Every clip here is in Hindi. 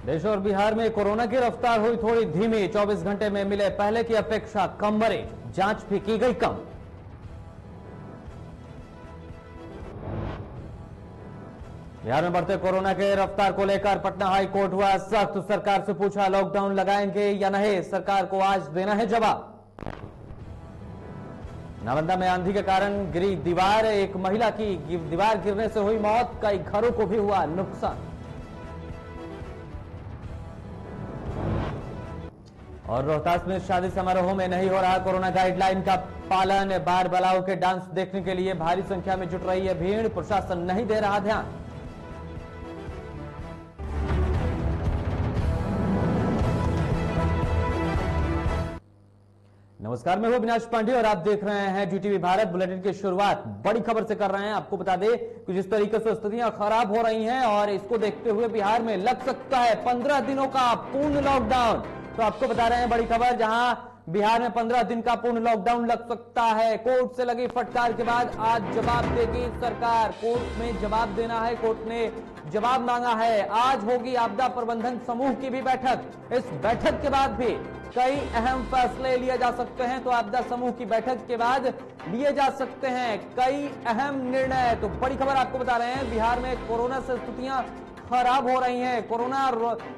देश और बिहार में कोरोना की रफ्तार हुई थोड़ी धीमी। 24 घंटे में मिले पहले की अपेक्षा कम मरीज, जांच भी की गई कम। बिहार में बढ़ते कोरोना के रफ्तार को लेकर पटना हाई कोर्ट हुआ सख्त। सरकार से पूछा लॉकडाउन लगाएंगे या नहीं, सरकार को आज देना है जवाब। नालंदा में आंधी के कारण गिरी दीवार, एक महिला की दीवार गिरने से हुई मौत, कई घरों को भी हुआ नुकसान। और रोहतास में शादी समारोह में नहीं हो रहा कोरोना गाइडलाइन का पालन। बार बलाओं के डांस देखने के लिए भारी संख्या में जुट रही है भीड़, प्रशासन नहीं दे रहा ध्यान। नमस्कार, मैं हूं अविनाश पांडे और आप देख रहे हैं जीटीवी भारत। बुलेटिन की शुरुआत बड़ी खबर से कर रहे हैं। आपको बता दें कि जिस तरीके से स्थितियां खराब हो रही हैं और इसको देखते हुए बिहार में लग सकता है 15 दिनों का पूर्ण लॉकडाउन। तो आपको बता रहे हैं बड़ी खबर, जहां बिहार में 15 दिन का पूर्ण लॉकडाउन लग सकता है। कोर्ट से लगी फटकार के बाद आज जवाब देगी सरकार। कोर्ट में जवाब देना है, कोर्ट ने जवाब मांगा है। आज होगी आपदा प्रबंधन समूह की भी बैठक। इस बैठक के बाद भी कई अहम फैसले लिए जा सकते हैं। तो आपदा समूह की बैठक के बाद लिए जा सकते हैं कई अहम निर्णय। तो बड़ी खबर आपको बता रहे हैं, बिहार में कोरोना से स्थितियां खराब हो रही हैं। कोरोना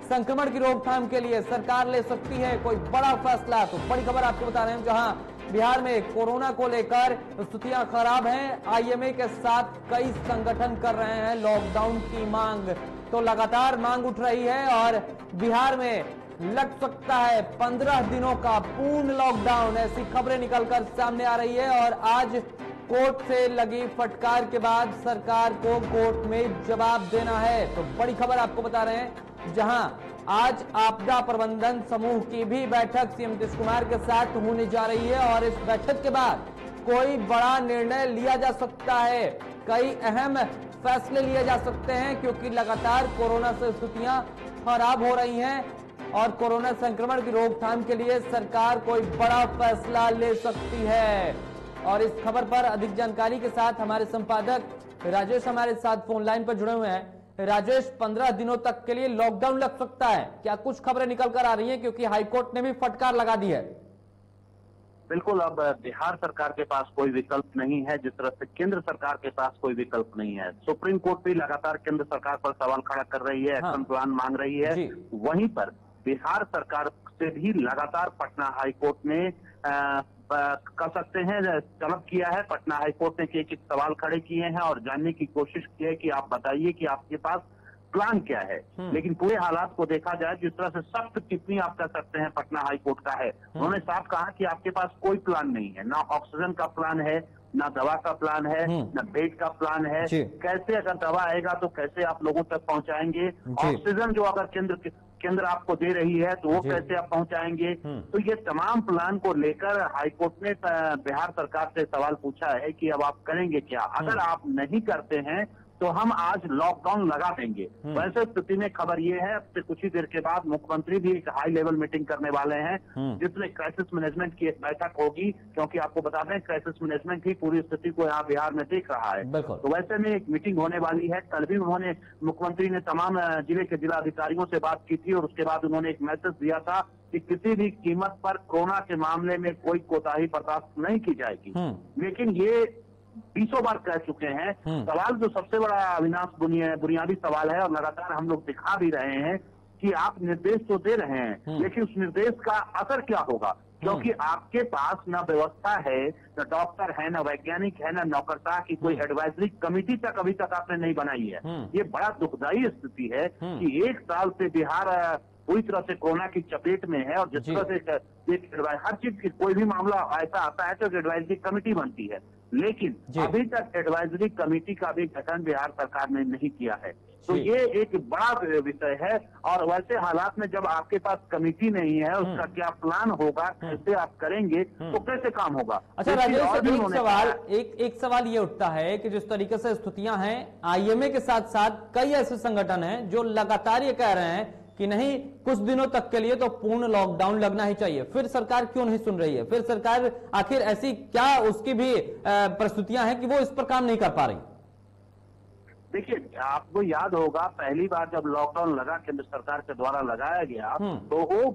संक्रमण की रोकथाम के लिए सरकार ले सकती है कोई बड़ा फैसला। तो बड़ी खबर आपको बता रहे हैं, जहां बिहार में कोरोना को लेकर स्थितियां खराब हैं। आईएमए के साथ कई संगठन कर रहे हैं लॉकडाउन की मांग। तो लगातार मांग उठ रही है और बिहार में लग सकता है 15 दिनों का पूर्ण लॉकडाउन। ऐसी खबरें निकलकर सामने आ रही है और आज कोर्ट से लगी फटकार के बाद सरकार को कोर्ट में जवाब देना है। तो बड़ी खबर आपको बता रहे हैं, जहां आज आपदा प्रबंधन समूह की भी बैठक सीएम नीतीश कुमार के साथ होने जा रही है और इस बैठक के बाद कोई बड़ा निर्णय लिया जा सकता है। कई अहम फैसले लिए जा सकते हैं क्योंकि लगातार कोरोना से स्थितियां खराब हो रही हैं और कोरोना संक्रमण की रोकथाम के लिए सरकार कोई बड़ा फैसला ले सकती है। और इस खबर पर अधिक जानकारी के साथ हमारे संपादक राजेश हमारे साथ फोन लाइन पर जुड़े हुए हैं। राजेश, 15 दिनों तक के लिए लॉकडाउन लग सकता है, क्या कुछ खबरें निकल कर आ रही हैं? क्योंकि हाईकोर्ट ने भी फटकार लगा दी है। बिल्कुल, अब बिहार सरकार के पास कोई विकल्प नहीं है, जिस तरह से केंद्र सरकार के पास कोई विकल्प नहीं है। सुप्रीम कोर्ट भी लगातार केंद्र सरकार पर सवाल खड़ा कर रही है, एक्शन प्लान मांग रही है। वहीं पर बिहार सरकार से भी लगातार पटना हाईकोर्ट ने कर सकते हैं तलब किया है। पटना हाईकोर्ट ने एक सवाल खड़े किए हैं और जानने की कोशिश की है कि आप बताइए कि आपके पास प्लान क्या है। लेकिन पूरे हालात को देखा जाए, जिस तरह से सख्त टिप्पणी आप कर सकते हैं पटना हाईकोर्ट का है, उन्होंने साफ कहा कि आपके पास कोई प्लान नहीं है, ना ऑक्सीजन का प्लान है, ना दवा का प्लान है, ना बेड का प्लान है। कैसे अगर दवा आएगा तो कैसे आप लोगों तक पहुंचाएंगे? ऑक्सीजन जो अगर केंद्र आपको दे रही है तो वो कैसे आप पहुंचाएंगे? तो ये तमाम प्लान को लेकर हाईकोर्ट ने बिहार सरकार से सवाल पूछा है कि अब आप करेंगे क्या? अगर आप नहीं करते हैं तो हम आज लॉकडाउन लगा देंगे। वैसे स्थिति में खबर ये है, अब से कुछ ही देर के बाद मुख्यमंत्री भी एक हाई लेवल मीटिंग करने वाले हैं, जिसमें क्राइसिस मैनेजमेंट की एक बैठक होगी। क्योंकि आपको बता दें, क्राइसिस मैनेजमेंट ही पूरी स्थिति को यहाँ बिहार में देख रहा है। तो वैसे में एक मीटिंग होने वाली है। कल भी मुख्यमंत्री ने तमाम जिले के जिलाधिकारियों से बात की थी और उसके बाद उन्होंने एक मैसेज दिया था कि किसी भी कीमत पर कोरोना के मामले में कोई कोताही बर्दाश्त नहीं की जाएगी। लेकिन ये 20 बार कह चुके हैं। सवाल जो सबसे बड़ा अविनाश बुनियादी सवाल है और लगातार हम लोग दिखा भी रहे हैं कि आप निर्देश तो दे रहे हैं, लेकिन उस निर्देश का असर क्या होगा? क्योंकि आपके पास न व्यवस्था है, न डॉक्टर है, न वैज्ञानिक है, न नौकरशाह की कोई एडवाइजरी कमेटी तक अभी तक आपने नहीं बनाई है। ये बड़ा दुखदायी स्थिति है कि 1 साल से बिहार पूरी तरह से कोरोना की चपेट में है और जिस तरह से हर चीज की कोई भी मामला ऐसा आता है तो एडवाइजरी कमेटी बनती है, लेकिन अभी तक एडवाइजरी कमेटी का भी गठन बिहार सरकार ने नहीं किया है। तो ये एक बड़ा विषय है। और वैसे हालात में जब आपके पास कमेटी नहीं है, उसका क्या प्लान होगा, कैसे आप करेंगे, तो कैसे काम होगा? अच्छा राजेश, एक सवाल ये उठता है कि जिस तरीके से स्थितियां हैं, आईएमए के साथ साथ कई ऐसे संगठन हैं जो लगातार ये कह रहे हैं कि नहीं, कुछ दिनों तक के लिए तो पूर्ण लॉकडाउन लगना ही चाहिए। फिर सरकार क्यों नहीं सुन रही है? फिर सरकार आखिर ऐसी क्या उसकी भी प्रस्तुतियां हैं कि वो इस पर काम नहीं कर पा रही? देखिए, आपको याद होगा पहली बार जब लॉकडाउन लगा, केंद्र सरकार के द्वारा लगाया गया, तो वो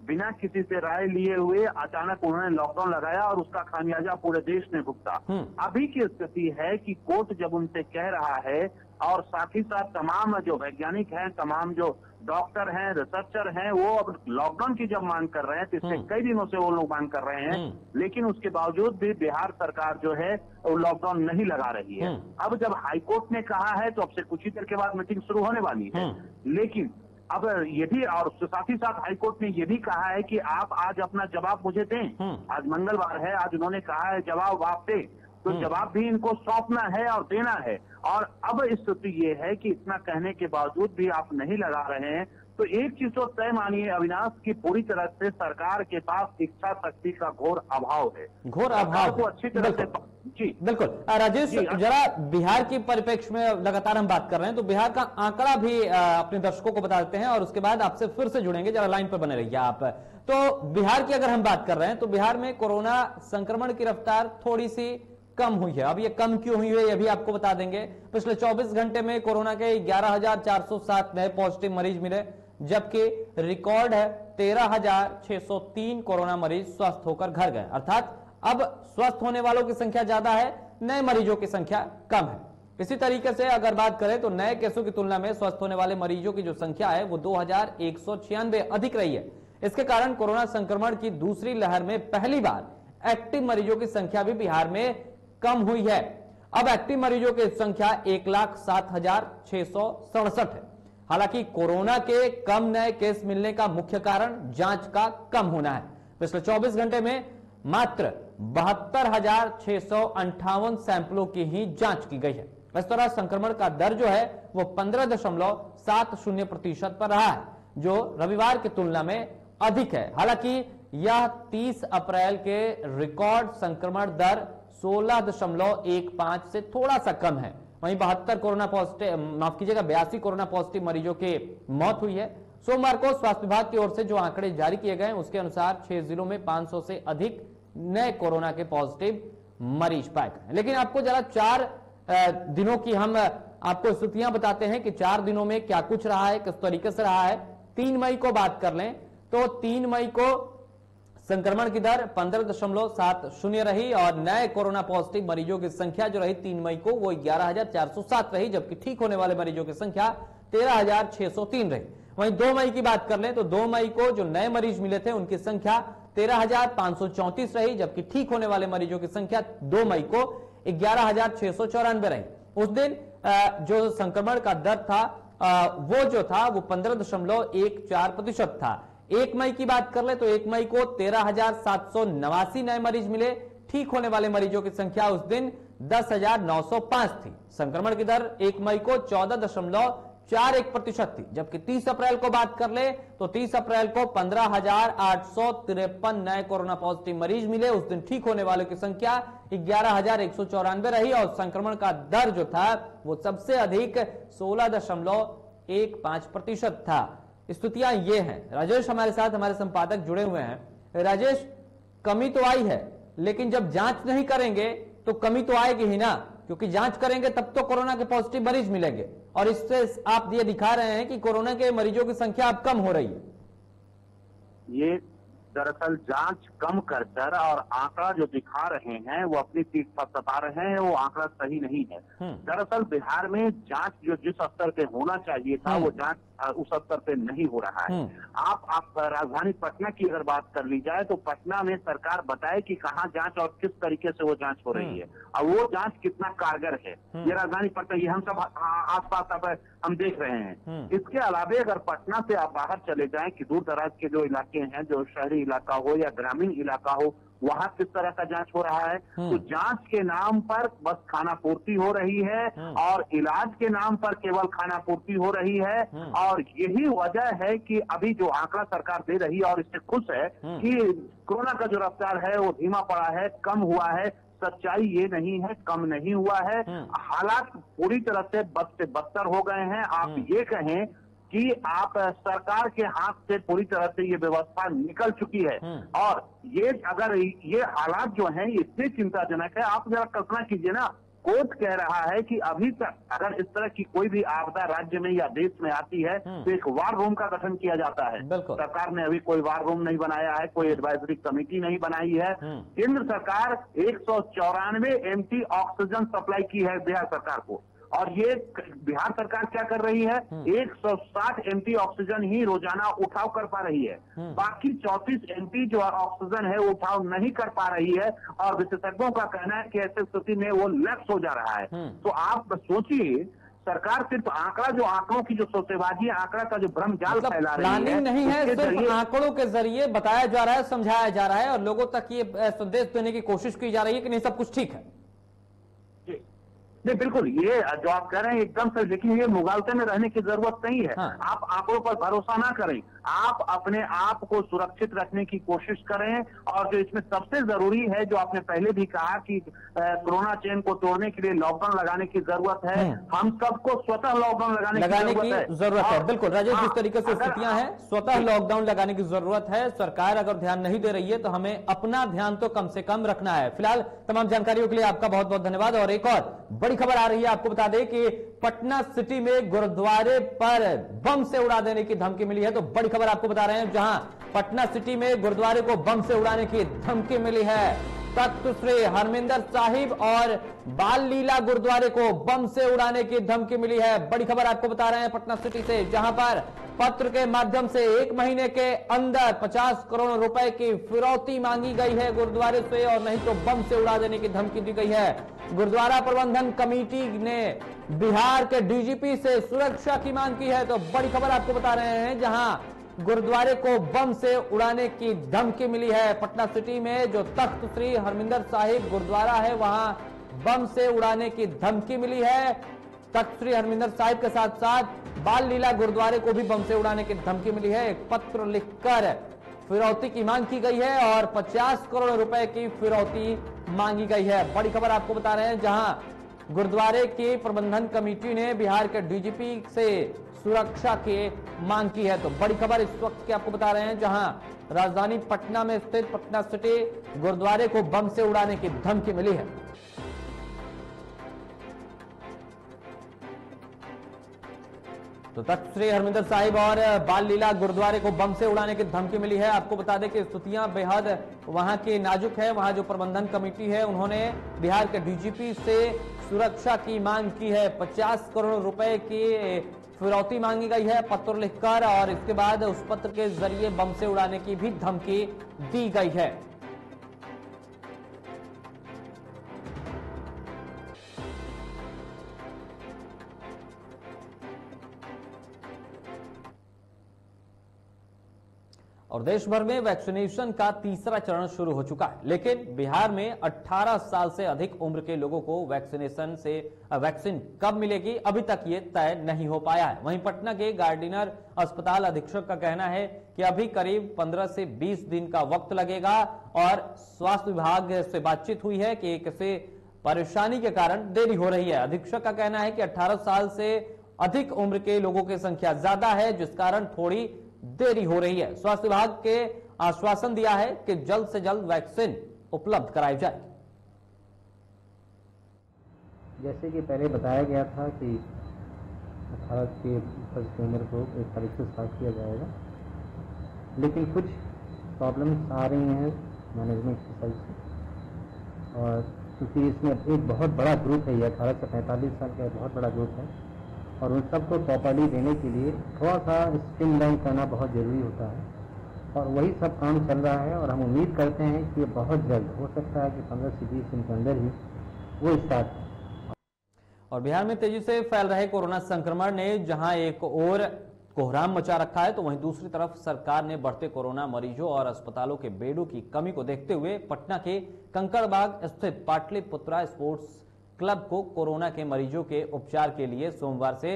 बिना किसी से राय लिए हुए अचानक उन्होंने लॉकडाउन लगाया और उसका खामियाजा पूरे देश ने भुगता। अभी की स्थिति है कि कोर्ट जब उनसे कह रहा है और साथ ही साथ तमाम जो वैज्ञानिक हैं, तमाम जो डॉक्टर हैं, रिसर्चर हैं, वो अब लॉकडाउन की जब मांग कर रहे हैं, पिछले कई दिनों से वो लोग मांग कर रहे हैं, लेकिन उसके बावजूद भी बिहार सरकार जो है वो लॉकडाउन नहीं लगा रही है। अब जब हाईकोर्ट ने कहा है तो अब से कुछ ही देर के बाद मीटिंग शुरू होने वाली है, लेकिन अब ये भी, और साथ ही साथ हाईकोर्ट ने ये भी कहा है कि आप आज अपना जवाब मुझे दें। आज मंगलवार है, आज उन्होंने कहा है जवाब आप दें, तो जवाब भी इनको सौंपना है और देना है। और अब स्थिति ये है कि इतना कहने के बावजूद भी आप नहीं लगा रहे हैं, तो एक चीज तो तय मानिए अविनाश की पूरी तरह से सरकार के पास इच्छा शक्ति का घोर अभाव है। घोर अभाव को अच्छी तरह से जी बिल्कुल। राजेश, जरा बिहार की परिप्रेक्ष्य में लगातार हम बात कर रहे हैं, तो बिहार का आंकड़ा भी अपने दर्शकों को बता देते हैं और उसके बाद आपसे फिर से जुड़ेंगे। जरा लाइन पर बने रहिए आप। तो बिहार की अगर हम बात कर रहे हैं तो बिहार में कोरोना संक्रमण की रफ्तार थोड़ी सी कम हुई है। अब ये कम क्यों हुई है ये भी आपको बता देंगे। पिछले 24 घंटे में कोरोना के 11,407 नए पॉजिटिव मरीज मिले, जबकि रिकॉर्ड है 13,603 कोरोना मरीज स्वस्थ होकर घर गए। अर्थात अब स्वस्थ होने वालों की संख्या ज्यादा है, नए मरीजों की संख्या कम है। इसी तरीके से अगर बात करें तो नए केसों की तुलना में स्वस्थ होने वाले मरीजों की जो संख्या है वो 2,196 अधिक रही है। इसके कारण कोरोना संक्रमण की दूसरी लहर में पहली बार एक्टिव मरीजों की संख्या भी बिहार में कम हुई है। अब एक्टिव मरीजों की संख्या 1,07,667 है। हालांकि कोरोना के कम नए केस मिलने का मुख्य कारण जांच का कम होना है। पिछले 24 घंटे में मात्र 72,658 सैंपलों की ही जांच की गई है। इस तरह संक्रमण का दर जो है वो 15.70% पर रहा है, जो रविवार की तुलना में अधिक है। हालांकि यह 30 अप्रैल के रिकॉर्ड संक्रमण दर 16.15 से थोड़ा सा कम है। वहीं 72 कोरोना पॉजिटिव, माफ कीजिएगा 82 कोरोना पॉजिटिव मरीजों की मौत हुई है। सोमवार को स्वास्थ्य विभाग की ओर से जो आंकड़े जारी किए गए उसके अनुसार 6 जिलों में 500 से अधिक नए कोरोना के पॉजिटिव मरीज पाए गए। लेकिन आपको जरा 4 दिनों की हम आपको स्थितियां बताते हैं कि 4 दिनों में क्या कुछ रहा है, किस तरीके से रहा है। 3 मई को बात कर लें तो 3 मई को संक्रमण की दर 15.70 रही और नए कोरोना पॉजिटिव मरीजों की संख्या जो रही 3 मई को वो 11,407 रही, जबकि ठीक होने वाले मरीजों की संख्या 13,603 रही। वहीं 2 मई की बात कर लें तो 2 मई को जो नए मरीज मिले थे उनकी संख्या 13,534 रही, जबकि ठीक होने वाले मरीजों की संख्या 2 मई को 11,694 रही। उस दिन जो संक्रमण का दर था वो जो था वो 15.14% था। 1 मई की बात कर ले तो 1 मई को 13,789 नए मरीज मिले। ठीक होने वाले मरीजों की संख्या उस दिन 10,905 थी। संक्रमण की दर 1 मई को 14.41% थी, जबकि 30 अप्रैल को बात कर ले तो 30 अप्रैल को 15,853 नए कोरोना पॉजिटिव मरीज मिले। उस दिन ठीक होने वालों की संख्या 11,194 रही और संक्रमण का दर जो था वो सबसे अधिक 16.15% था। स्थितियां ये हैं। राजेश हमारे साथ, हमारे संपादक जुड़े हुए हैं। राजेश, कमी तो आई है, लेकिन जब जांच नहीं करेंगे तो कमी तो आएगी ही ना, क्योंकि जांच करेंगे तब तो कोरोना के पॉजिटिव मरीज मिलेंगे और इससे आप ये दिखा रहे हैं कि कोरोना के मरीजों की संख्या अब कम हो रही है। ये दरअसल जांच कम कर और आंकड़ा जो दिखा रहे हैं वो अपनी पीठ पर सता रहे हैं, वो आंकड़ा सही नहीं है। दरअसल बिहार में जांच जो जिस स्तर पे होना चाहिए था वो जांच उस स्तर पे नहीं हो रहा है। आप राजधानी पटना की अगर बात कर ली जाए तो पटना में सरकार बताए कि कहाँ जांच और किस तरीके से वो जांच हो रही है और वो जांच कितना कारगर है, ये राजधानी पटना, ये हम सब आसपास अब हम देख रहे हैं। इसके अलावा अगर पटना से आप बाहर चले जाएं कि दूर दराज के जो इलाके हैं, जो शहरी इलाका हो या ग्रामीण इलाका हो, वहां किस तरह का जांच हो रहा है। तो जांच के नाम पर बस खाना पूर्ति हो रही है और इलाज के नाम पर केवल खाना पूर्ति हो रही है। और यही वजह है कि अभी जो आंकड़ा सरकार दे रही है और इससे खुश है कि कोरोना का जो रफ्तार है वो धीमा पड़ा है, कम हुआ है। सच्चाई ये नहीं है, कम नहीं हुआ है। हालात पूरी तरह से बद से बदतर हो गए हैं। आप ये कहें कि आप सरकार के हाथ से पूरी तरह से ये व्यवस्था निकल चुकी है और ये अगर ये हालात जो हैं ये इतने चिंताजनक है। आप जरा कल्पना कीजिए ना कोर्ट कह रहा है कि अभी तक अगर इस तरह की कोई भी आपदा राज्य में या देश में आती है तो एक वार रूम का गठन किया जाता है। सरकार ने अभी कोई वार रूम नहीं बनाया है, कोई एडवाइजरी कमेटी नहीं बनाई है। केंद्र सरकार 194 एमटी ऑक्सीजन सप्लाई की है बिहार सरकार को, और ये बिहार सरकार क्या कर रही है, 160 एमटी ऑक्सीजन ही रोजाना उठाव कर पा रही है। बाकी 34 एमटी जो ऑक्सीजन है वो उठाव नहीं कर पा रही है, और विशेषज्ञों का कहना है कि ऐसी स्थिति में वो लैप्स हो जा रहा है। तो आप सोचिए, सरकार सिर्फ आंकड़ा, जो आंकड़ों की जो सोचेबाजी, आंकड़ा का जो भ्रम जाल फैला रही है, प्लानिंग नहीं है, सिर्फ आंकड़ों के जरिए बताया जा रहा है, समझाया जा रहा है और लोगों तक ये संदेश देने की कोशिश की जा रही है कि नहीं सब कुछ ठीक है। नहीं, बिल्कुल ये जो आप कह रहे हैं एकदम से, लेकिन ये मुगालते में रहने की जरूरत नहीं है। आप आंकड़ों पर भरोसा ना करें, आप अपने आप को सुरक्षित रखने की कोशिश करें। और जो इसमें सबसे जरूरी है, जो आपने पहले भी कहा कि कोरोना चेन को तोड़ने के लिए लॉकडाउन लगाने की जरूरत है, हम सबको स्वतः लॉकडाउन लगाने की जरूरत है। बिल्कुल राजेश, जिस तरीके से स्थितियां हैं, स्वतः लॉकडाउन लगाने की जरूरत है। सरकार अगर ध्यान नहीं दे रही है तो हमें अपना ध्यान तो कम से कम रखना है। फिलहाल तमाम जानकारियों के लिए आपका बहुत बहुत धन्यवाद। और एक और बड़ी खबर आ रही है, आपको बता दें कि पटना सिटी में गुरुद्वारे पर बम से उड़ा देने की धमकी मिली है। तो बड़ी खबर आपको बता रहे हैं, जहां पटना सिटी में गुरुद्वारे को बम से उड़ाने की धमकी मिली है। तख्त श्री हरमिंदर साहिब और बाल लीला गुरुद्वारे को बम से उड़ाने की धमकी मिली है। बड़ी खबर आपको बता रहे हैं पटना सिटी से, जहां पर पत्र के माध्यम से 1 महीने के अंदर 50 करोड़ रुपए की फिरौती मांगी गई है गुरुद्वारे से, और नहीं तो बम से उड़ा देने की धमकी दी गई है। गुरुद्वारा प्रबंधन कमेटी ने बिहार के डीजीपी से सुरक्षा की मांग की है। तो बड़ी खबर आपको बता रहे हैं, जहां गुरुद्वारे को बम से उड़ाने की धमकी मिली है। पटना सिटी में जो तख्त श्री हरमिंदर साहिब गुरुद्वारा है, वहां बम से उड़ाने की धमकी मिली है। तख्त श्री हरमिंदर साहिब के साथ साथ बाल लीला गुरुद्वारे को भी बम से उड़ाने की धमकी मिली है। एक पत्र लिखकर फिरौती की मांग की गई है और 50 करोड़ रुपए की फिरौती मांगी गई है। बड़ी खबर आपको बता रहे हैं, जहां गुरुद्वारे की प्रबंधन कमेटी ने बिहार के डीजीपी से सुरक्षा की मांग की है। तो बड़ी खबर इस वक्त की आपको बता रहे हैं, जहां राजधानी पटना में स्थित पटना सिटी गुरुद्वारे को बम से उड़ाने की धमकी मिली है। तो तख्त श्री हरमिंदर साहिब और बाल लीला गुरुद्वारे को बम से उड़ाने की धमकी मिली है। आपको बता दें कि स्थितियां बेहद वहां की नाजुक है। वहां जो प्रबंधन कमेटी है, उन्होंने बिहार के डीजीपी से सुरक्षा की मांग की है। 50 करोड़ रुपए की फिरौती मांगी गई है पत्र लिखकर, और इसके बाद उस पत्र के जरिए बम से उड़ाने की भी धमकी दी गई है। और देश भर में वैक्सीनेशन का तीसरा चरण शुरू हो चुका है, लेकिन बिहार में 18 साल से अधिक उम्र के लोगों को वैक्सीन कब मिलेगी, अभी तक ये तय नहीं हो पाया है। वहीं पटना के गार्डिनर अस्पताल अधीक्षक का कहना है कि अभी करीब 15 से 20 दिन का वक्त लगेगा, और स्वास्थ्य विभाग से बातचीत हुई है कि किसी परेशानी के कारण देरी हो रही है। अधीक्षक का कहना है कि 18 साल से अधिक उम्र के लोगों की संख्या ज्यादा है, जिस कारण थोड़ी देरी हो रही है। स्वास्थ्य विभाग के आश्वासन दिया है कि जल्द से जल्द वैक्सीन उपलब्ध कराई जाए। जैसे कि पहले बताया गया था कि 18 के ऊपर की उम्र को 1 तारीख से स्टार्ट किया जाएगा, लेकिन कुछ प्रॉब्लम्स आ रही हैं मैनेजमेंट की साइड से, और क्योंकि इसमें एक बहुत बड़ा ग्रुप है, ये 18 से 45 साल का बहुत बड़ा ग्रुप है, और उन सबको प्रॉपर्टी देने के लिए थोड़ा सा स्ट्रीमलाइन करना बहुत ज़रूरी होता है, और वही सब काम चल रहा है। और हम उम्मीद करते हैं कि ये बहुत जल्द हो सकता है कि 15 से 20 दिन के अंदर ही वो स्टार्ट हो। और बिहार में तेजी से फैल रहे कोरोना संक्रमण ने जहां एक और कोहराम मचा रखा है, तो वहीं दूसरी तरफ सरकार ने बढ़ते कोरोना मरीजों और अस्पतालों के बेडों की कमी को देखते हुए पटना के कंकड़बाग स्थित पाटलिपुत्रा स्पोर्ट्स क्लब को कोरोना के मरीजों के उपचार के लिए सोमवार से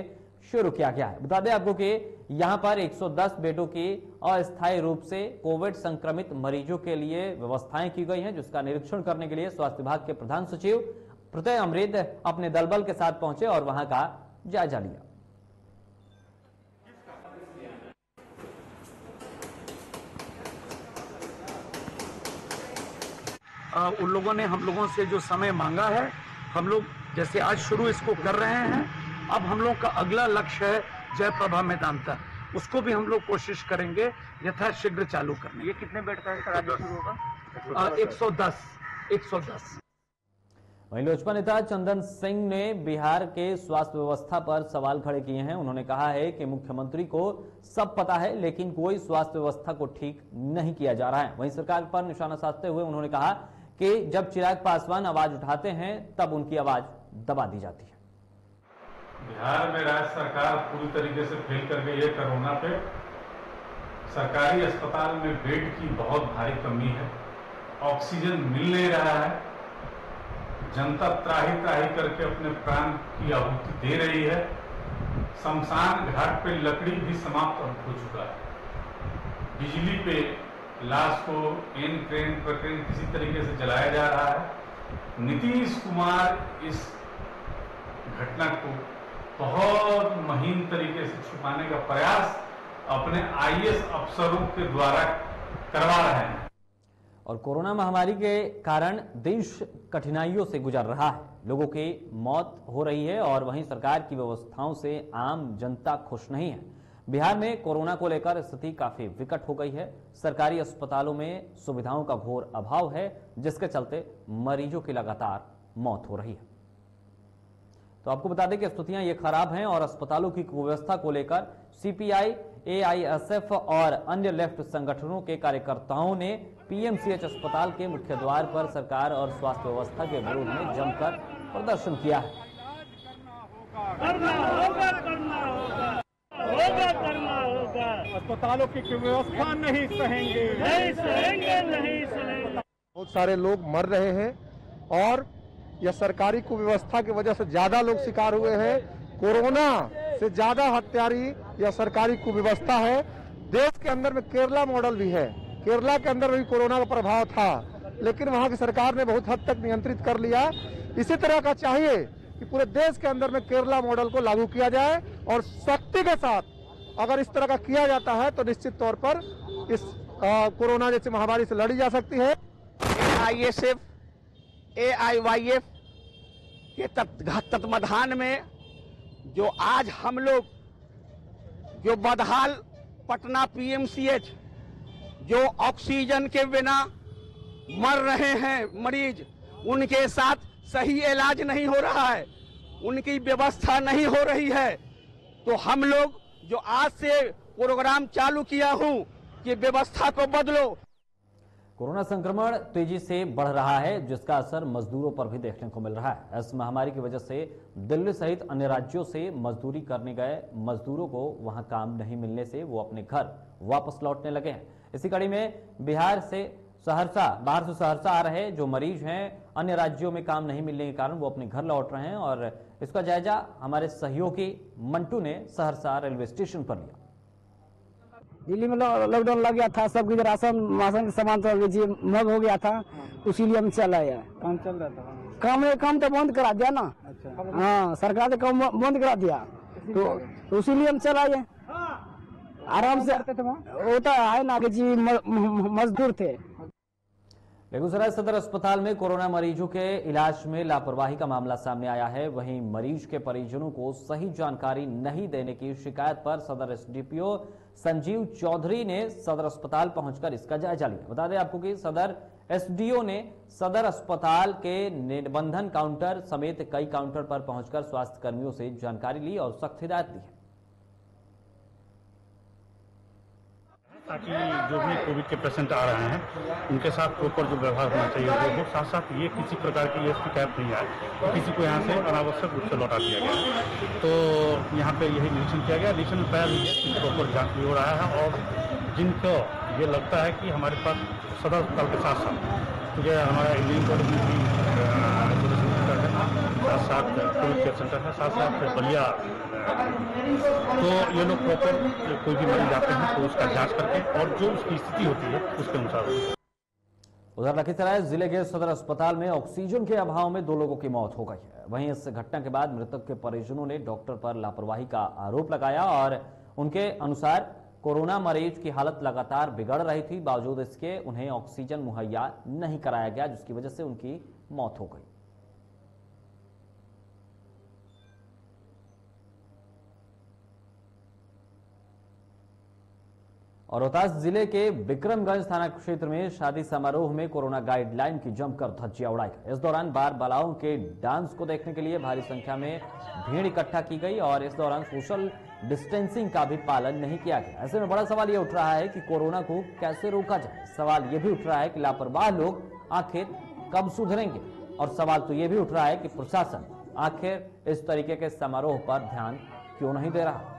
शुरू किया गया है। बता दें आपको कि यहां पर 110 बेडों की अस्थायी रूप से कोविड संक्रमित मरीजों के लिए व्यवस्थाएं की गई हैं, जिसका निरीक्षण करने के लिए स्वास्थ्य विभाग के प्रधान सचिव प्रत्यय अमृत अपने दलबल के साथ पहुंचे और वहां का जायजा लिया। उन लोगों ने हम लोगों से जो समय मांगा है, हम लोग जैसे आज शुरू इसको कर रहे हैं, अब हम लोग का अगला लक्ष्य है जयप्रभा मैदान तक, उसको भी हम लोग कोशिश करेंगे यथाशीघ्र चालू करने। ये कितने बेड का है सर, आज शुरू होगा? 110। वहीं लोजपा नेता चंदन सिंह ने बिहार के स्वास्थ्य व्यवस्था पर सवाल खड़े किए हैं। उन्होंने कहा है कि मुख्यमंत्री को सब पता है, लेकिन कोई स्वास्थ्य व्यवस्था को ठीक नहीं किया जा रहा है। वहीं सरकार पर निशाना साधते हुए उन्होंने कहा कि जब चिराग पासवान आवाज उठाते हैं तब उनकी आवाज दबा दी जाती है। बिहार में राज्य सरकार पूरी तरीके से फेल कर गई है कोरोना पे। सरकारी अस्पताल में बेड की बहुत भारी कमी है, ऑक्सीजन मिल नहीं रहा है, जनता त्राही त्राही करके अपने प्राण की आहुति दे रही है। शमशान घाट पे लकड़ी भी समाप्त हो चुका है। बिजली पे लाश को एन क्रेन प्रक्रेन किसी तरीके से जलाया जा रहा है। नीतीश कुमार इस घटना को बहुत महीन तरीके से छुपाने का प्रयास अपने आईएएस अफसरों के द्वारा करवा रहे हैं। और कोरोना महामारी के कारण देश कठिनाइयों से गुजर रहा है, लोगों की मौत हो रही है और वहीं सरकार की व्यवस्थाओं से आम जनता खुश नहीं है। बिहार में कोरोना को लेकर स्थिति काफी विकट हो गई है। सरकारी अस्पतालों में सुविधाओं का घोर अभाव है, जिसके चलते मरीजों की लगातार मौत हो रही है। तो आपको बता दें कि स्थितियां ये खराब हैं और अस्पतालों की कुव्यवस्था को लेकर सीपीआई, एआईएसएफ और अन्य लेफ्ट संगठनों के कार्यकर्ताओं ने पीएमसीएच अस्पताल के मुख्य द्वार पर सरकार और स्वास्थ्य व्यवस्था के विरोध में जमकर प्रदर्शन किया है। अस्पतालों की व्यवस्था नहीं सहेंगे। बहुत सारे लोग मर रहे हैं और यह सरकारी कुव्यवस्था की वजह से ज्यादा लोग शिकार हुए हैं। कोरोना से ज्यादा हत्यारी यह सरकारी कुव्यवस्था है। देश के अंदर में केरला मॉडल भी है, केरला के अंदर भी कोरोना का प्रभाव था, लेकिन वहां की सरकार ने बहुत हद तक नियंत्रित कर लिया। इसी तरह का चाहिए कि पूरे देश के अंदर में केरला मॉडल को लागू किया जाए और सख्ती के साथ अगर इस तरह का किया जाता है तो निश्चित तौर पर इस कोरोना जैसी महामारी से लड़ी जा सकती है। आईएसएफ, एआईवाईएफ के तत्वाधान में जो आज हम लोग जो बदहाल पटना पीएमसीएच जो ऑक्सीजन के बिना मर रहे हैं मरीज, उनके साथ सही इलाज नहीं हो रहा है, उनकी व्यवस्था नहीं हो रही है, तो हम लोग जो आज से प्रोग्राम चालू किया हूं कि व्यवस्था को बदलो। कोरोना संक्रमण तेजी से बढ़ रहा है, जिसका असर मजदूरों पर भी देखने को मिल रहा है। इस महामारी की वजह से दिल्ली सहित अन्य राज्यों से मजदूरी करने गए मजदूरों को वहां काम नहीं मिलने से वो अपने घर वापस लौटने लगे हैं। इसी कड़ी में बाहर से सहरसा आ रहे जो मरीज हैं, अन्य राज्यों में काम नहीं मिलने के कारण वो अपने घर लौट रहे हैं और इसका जायजा हमारे सहयोगी मंटू ने सहरसा रेलवे स्टेशन पर लिया। दिल्ली में लॉकडाउन लग गया था, सबकी राशन के सामान तो महंग हो गया था, इसीलिए हम चल आए। काम चल रहा था, काम तो बंद करा दिया ना। अच्छा। हाँ, सरकार ने काम बंद करा दिया, तो इसीलिए हम चल आए आराम से। होता है ना कि जी मजदूर थे। बेगूसराय सदर अस्पताल में कोरोना मरीजों के इलाज में लापरवाही का मामला सामने आया है। वहीं मरीज के परिजनों को सही जानकारी नहीं देने की शिकायत पर सदर एसडीपीओ संजीव चौधरी ने सदर अस्पताल पहुंचकर इसका जायजा लिया। बता दें आपको कि सदर एसडीओ ने सदर अस्पताल के निबंधन काउंटर समेत कई काउंटर पर पहुंचकर स्वास्थ्य कर्मियों से जानकारी ली और सख्त हिदायत दी है, ताकि जो भी कोविड के पेशेंट आ रहे हैं उनके साथ प्रॉपर जो व्यवहार होना चाहिए वो हो। साथ साथ ये किसी प्रकार की ये शिकायत नहीं आए कि किसी को यहाँ से अनावश्यक रूप से लौटा दिया गया। तो यहाँ पे यही निरीक्षण किया गया। निरीक्षण में पाया भी कि प्रॉपर जाँच भी हो रहा है और जिनको ये लगता है कि हमारे पास सदर अस्पताल के साथ साथ क्योंकि हमारा इंजीनियरिंग कॉलेज में भी सेंटर है, साथ साथ कोविड केयर सेंटर है, साथ साथ बलिया, तो ये लोग प्रॉपर कोई भी मरीज आते हैं तो उसका जांच करके और जो उसकी स्थिति होती है उसके अनुसार। उधर लखीसराय जिले के सदर अस्पताल में ऑक्सीजन के अभाव में 2 लोगों की मौत हो गई है। वहीं इस घटना के बाद मृतक के परिजनों ने डॉक्टर पर लापरवाही का आरोप लगाया और उनके अनुसार कोरोना मरीज की हालत लगातार बिगड़ रही थी, बावजूद इसके उन्हें ऑक्सीजन मुहैया नहीं कराया गया, जिसकी वजह से उनकी मौत हो गई। और रोहतास जिले के विक्रमगंज थाना क्षेत्र में शादी समारोह में कोरोना गाइडलाइन की जमकर धज्जियां उड़ाई गई। इस दौरान बार बालाओं के डांस को देखने के लिए भारी संख्या में भीड़ इकट्ठा की गई और इस दौरान सोशल डिस्टेंसिंग का भी पालन नहीं किया गया। ऐसे में बड़ा सवाल यह उठ रहा है कि कोरोना को कैसे रोका जाए। सवाल यह भी उठ रहा है कि लापरवाह लोग आखिर कब सुधरेंगे, और सवाल तो यह भी उठ रहा है कि प्रशासन आखिर इस तरीके के समारोह पर ध्यान क्यों नहीं दे रहा।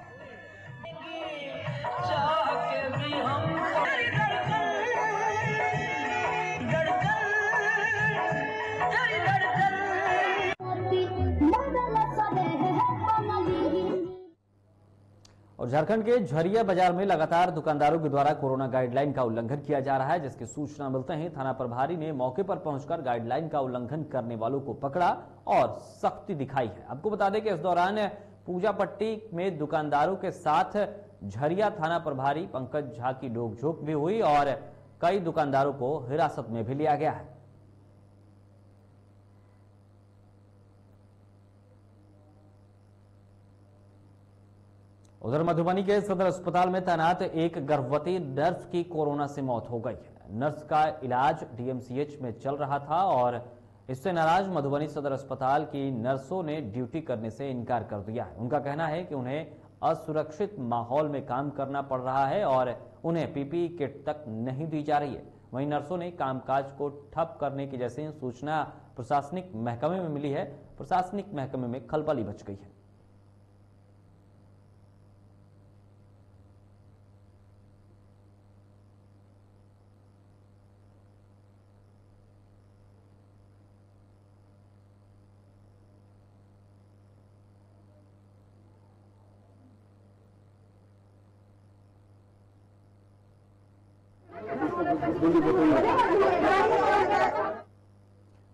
और झारखंड के झरिया बाजार में लगातार दुकानदारों के द्वारा कोरोना गाइडलाइन का उल्लंघन किया जा रहा है, जिसकी सूचना मिलते ही थाना प्रभारी ने मौके पर पहुंचकर गाइडलाइन का उल्लंघन करने वालों को पकड़ा और सख्ती दिखाई है। आपको बता दें कि इस दौरान पूजा पट्टी में दुकानदारों के साथ झरिया थाना प्रभारी पंकज झा की नोकझोंक भी हुई और कई दुकानदारों को हिरासत में भी लिया गया है। उधर मधुबनी के सदर अस्पताल में तैनात एक गर्भवती नर्स की कोरोना से मौत हो गई है। नर्स का इलाज डीएमसीएच में चल रहा था और इससे नाराज मधुबनी सदर अस्पताल की नर्सों ने ड्यूटी करने से इनकार कर दिया है। उनका कहना है कि उन्हें असुरक्षित माहौल में काम करना पड़ रहा है और उन्हें पीपीई किट तक नहीं दी जा रही है। वहीं नर्सों ने कामकाज को ठप करने की जैसे सूचना प्रशासनिक महकमे में मिली है, प्रशासनिक महकमे में खलबली मच गई है।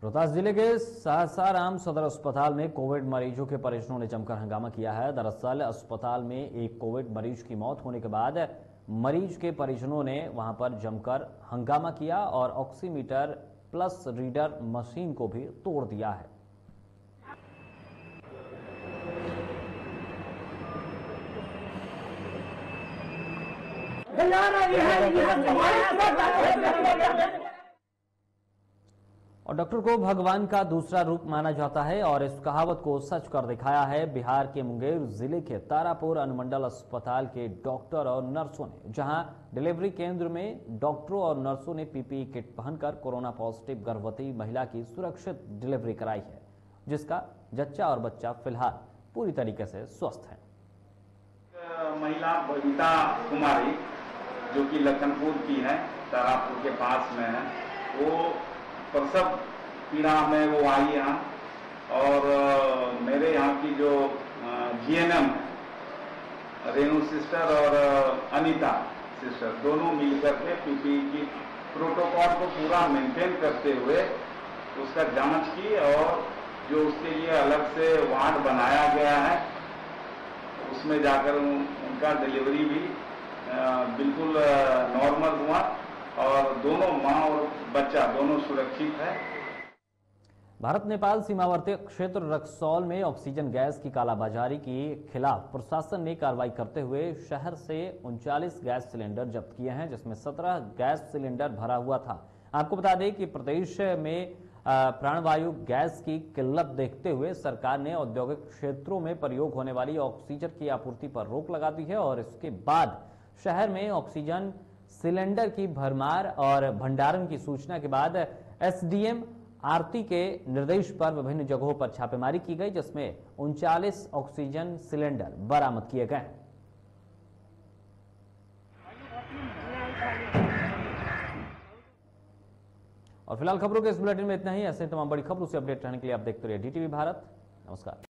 रोहतास जिले के सासाराम सदर अस्पताल में कोविड मरीजों के परिजनों ने जमकर हंगामा किया है। दरअसल अस्पताल में एक कोविड मरीज की मौत होने के बाद मरीज के परिजनों ने वहां पर जमकर हंगामा किया और ऑक्सीमीटर प्लस रीडर मशीन को भी तोड़ दिया है। और डॉक्टर को भगवान का दूसरा रूप माना जाता है और इस कहावत को सच कर दिखाया है बिहार के मुंगेर जिले के तारापुर अनुमंडल अस्पताल के डॉक्टर और नर्सों ने, जहां डिलीवरी केंद्र में डॉक्टरों और नर्सों ने पीपीई किट पहनकर कोरोना पॉजिटिव गर्भवती महिला की सुरक्षित डिलीवरी कराई है, जिसका जच्चा और बच्चा फिलहाल पूरी तरीके से स्वस्थ है। महिला बबीता कुमारी जो कि लखनपुर की है, तारापुर के पास में है, वो प्रसव पीड़ा में वो आई यहाँ और मेरे यहाँ की जो जीएनएम है रेणु सिस्टर और अनीता सिस्टर दोनों मिलकर के पीपीई की प्रोटोकॉल को पूरा मेंटेन करते हुए उसका जांच की और जो उसके लिए अलग से वार्ड बनाया गया है उसमें जाकर उनका डिलीवरी भी बिल्कुल नॉर्मल हुआ और दोनों मां और बच्चा दोनों सुरक्षित है। भारत नेपाल सीमावर्ती क्षेत्र रक्सौल में ऑक्सीजन गैस की कालाबाजारी के खिलाफ प्रशासन ने कार्रवाई करते हुए शहर से 39 गैस सिलेंडर जब्त किए हैं, जिसमें 17 गैस सिलेंडर भरा हुआ था। आपको बता दें कि प्रदेश में प्राणवायु गैस की किल्लत देखते हुए सरकार ने औद्योगिक क्षेत्रों में प्रयोग होने वाली ऑक्सीजन की आपूर्ति पर रोक लगा दी है और इसके बाद शहर में ऑक्सीजन सिलेंडर की भरमार और भंडारण की सूचना के बाद एसडीएम आरती के निर्देश पर विभिन्न जगहों पर छापेमारी की गई, जिसमें 39 ऑक्सीजन सिलेंडर बरामद किए गए। और फिलहाल खबरों के इस बुलेटिन में इतना ही। ऐसे तमाम बड़ी खबरों से अपडेट रहने के लिए आप देखते रहिए डीटीवी भारत। नमस्कार।